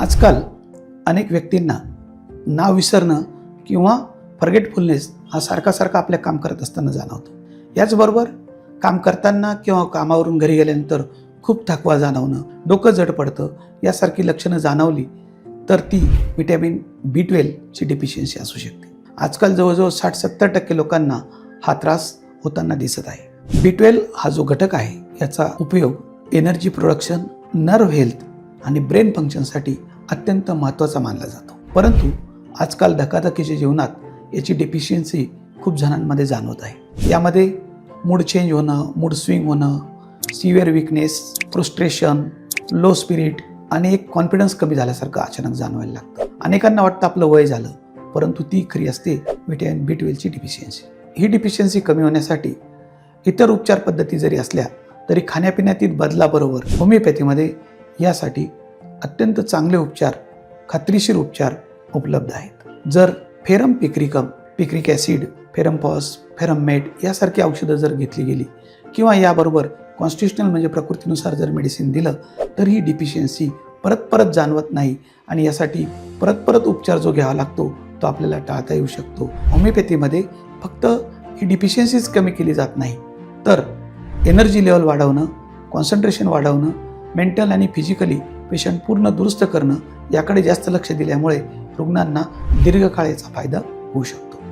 आजकाल अनेक व्यक्तींना नाव विसरणं किंवा फॉरगेटफुलनेस हा सारखा आपल्या काम करत असताना जाणवतो. याचबरोबर काम करताना किंवा कामावरून घरी गेल्यानंतर खूप थकवा जाणवणं, डोकं जड पडतं यासारखी लक्षणं जाणवली तर ती व्हिटॅमिन B12ची डिफिशियन्सी असू शकते. आजकाल जवळजवळ 60-70% लोकांना हा त्रास होताना दिसत आहे. B12 हा जो घटक आहे याचा उपयोग एनर्जी प्रोडक्शन, नर्व्ह हेल्थ आणि ब्रेन फंक्शनसाठी अत्यंत महत्त्वाचा मानला जातो. परंतु आजकाल धकाधकीच्या जीवनात याची डिफिशियन्सी खूप जणांमध्ये जाणवत आहे. यामध्ये मूड चेंज होणं, मूड स्विंग होणं, severe weakness, frustration, low spirit आणि एक कॉन्फिडन्स कमी झाल्यासारखं अचानक जाणवायला लागतं. अनेकांना वाटतं आपलं वय झालं, परंतु ती खरी असते व्हिटॅमिन B12ची डिफिशियन्सी. ही डिफिशियन्सी कमी होण्यासाठी इतर उपचार पद्धती जरी असल्या तरी खाण्यापिण्यातील बदलाबरोबर होमिओपॅथीमध्ये यासाठी अत्यंत चांगले उपचार, खात्रीशीर उपचार उपलब्ध आहेत. जर ferrum picricum, picric acid, ferrum phos, ferrum met यासारखी औषधं जर घेतली गेली किंवा याबरोबर कॉन्स्टिट्युशनल म्हणजे प्रकृतीनुसार जर मेडिसिन दिलं तर ही डिफिशियन्सी परत जाणवत नाही आणि यासाठी परत उपचार जो घ्यावा लागतो तो आपल्याला टाळता येऊ शकतो. होमिओपॅथीमध्ये फक्त ही डिफिशियन्सीच कमी केली जात नाही तर एनर्जी लेवल वाढवणं, कॉन्सन्ट्रेशन वाढवणं, मेंटल आणि फिजिकली पेशंट पूर्ण दुरुस्त करणं याकडे जास्त लक्ष दिल्यामुळे रुग्णांना दीर्घकाळ याचा फायदा होऊ शकतो.